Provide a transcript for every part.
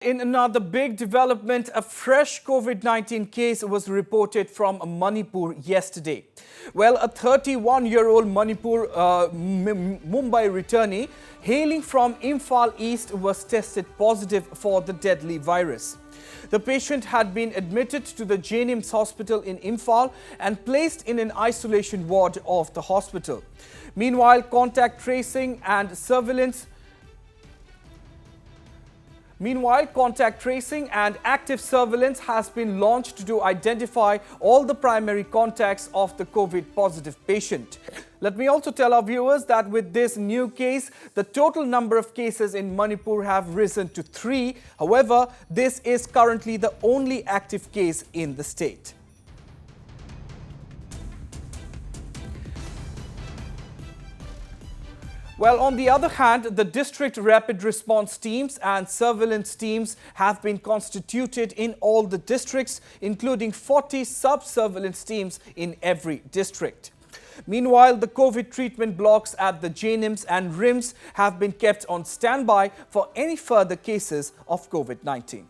In another big development, a fresh COVID-19 case was reported from Manipur yesterday. Well, a 31-year-old Mumbai returnee hailing from Imphal East was tested positive for the deadly virus. The patient had been admitted to the JNIMS hospital in Imphal and placed in an isolation ward of the hospital. Meanwhile, contact tracing and active surveillance has been launched to identify all the primary contacts of the COVID-positive patient. Let me also tell our viewers that with this new case, the total number of cases in Manipur have risen to 3. However, this is currently the only active case in the state. Well, on the other hand, the district rapid response teams and surveillance teams have been constituted in all the districts, including 40 sub-surveillance teams in every district. Meanwhile, the COVID treatment blocks at the JNIMS and RIMS have been kept on standby for any further cases of COVID-19.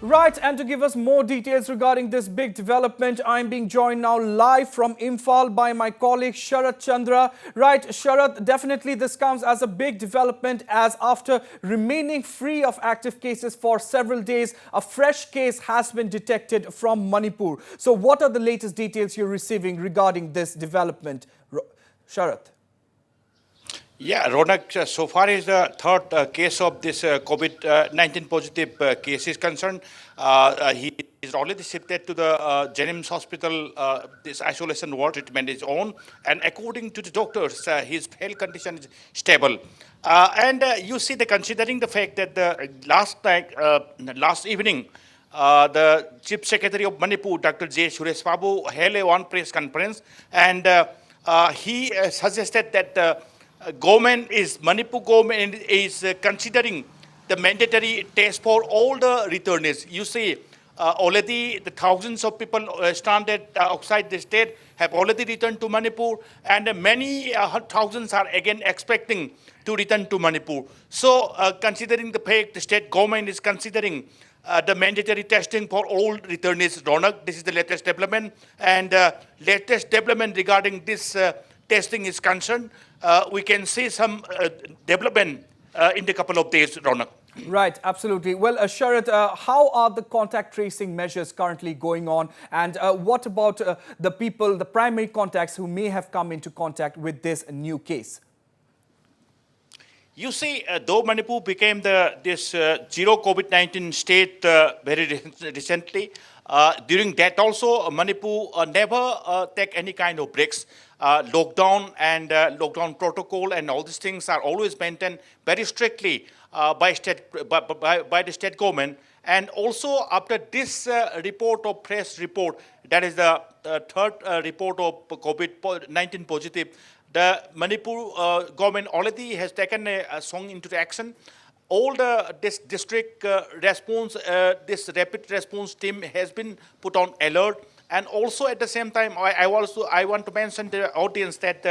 Right, and to give us more details regarding this big development, I'm being joined now live from Imphal by my colleague Sharat Chandra. Right, Sharat, definitely this comes as a big development as after remaining free of active cases for several days, a fresh case has been detected from Manipur. So what are the latest details you're receiving regarding this development? Sharat. Yeah, Ronak, so far as the third case of this COVID-19 positive case is concerned, he is already shifted to the JNIMS hospital. This isolation ward treatment is on, and according to the doctors, his health condition is stable. You see, considering the fact that last evening, the Chief Secretary of Manipur, Dr. J. Suresh Babu, held a one press conference, and he suggested that Manipur government is considering the mandatory test for all the returnees. You see, already the thousands of people stranded outside the state have already returned to Manipur, and many thousands are again expecting to return to Manipur. So, considering the fact the state government is considering the mandatory testing for all returnees, Ronak, this is the latest development, and latest development regarding this testing is concerned, we can see some development in the couple of days, Ronak. Right, absolutely. Well, Sharat, how are the contact tracing measures currently going on? And what about the people, the primary contacts who may have come into contact with this new case? You see, though Manipur became this zero COVID-19 state very recently, during that also, Manipur never take any kind of breaks. Lockdown and lockdown protocol and all these things are always maintained very strictly by the state government. And also after this press report, that is the third report of COVID-19 positive, the Manipur government already has taken a song into action. All this district response, this rapid response team has been put on alert. And also at the same time, I want to mention to the audience that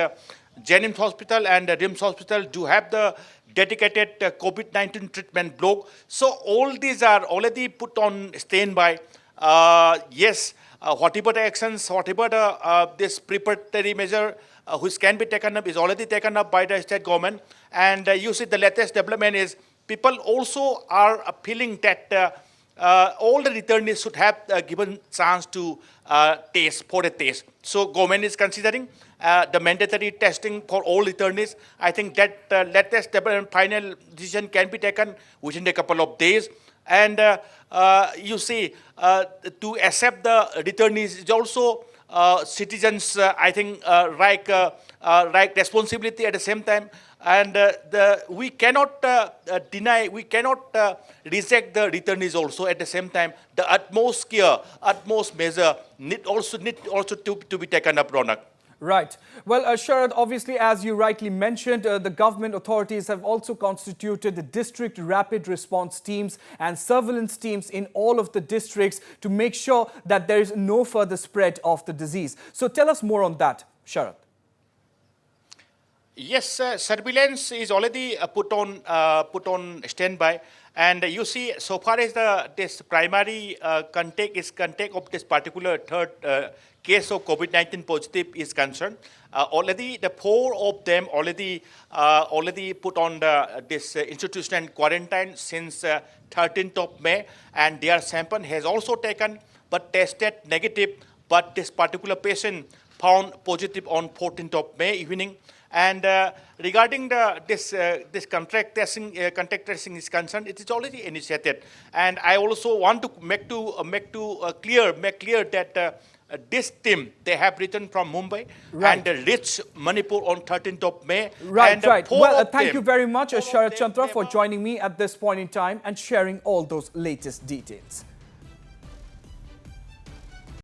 JNIMS hospital and RIMS hospital do have the dedicated COVID-19 treatment block. So all these are already put on standby. Yes, whatever the actions, whatever this preparatory measure which can be taken up is already taken up by the state government. And you see the latest development is people also are feeling that all the returnees should have given chance to test for a test. So government is considering the mandatory testing for all returnees. I think that latest final decision can be taken within a couple of days. And you see, to accept the returnees is also citizens, I think, right responsibility at the same time. And we cannot deny, we cannot reject the returnees also at the same time. The utmost care, utmost measure need also to be taken up, Ronak. Right. Well, Sharad, obviously, as you rightly mentioned, the government authorities have also constituted the district rapid response teams and surveillance teams in all of the districts to make sure that there is no further spread of the disease. So tell us more on that, Sharad. Yes, surveillance is already put on standby, and you see, so far as this primary contact of this particular third case of COVID-19 positive is concerned, already the 4 of them already put on this institutional quarantine since 13th of May, and their sample has also taken but tested negative. But this particular patient found positive on 14th of May evening. And regarding this contact tracing is concerned, it is already initiated. And I also want to make clear that this team, they have returned from Mumbai and reached Manipur on 13th of May. Right, and right. Well, thank them, you very much, four Sharad of them Chandra, for never- joining me at this point in time and sharing all those latest details.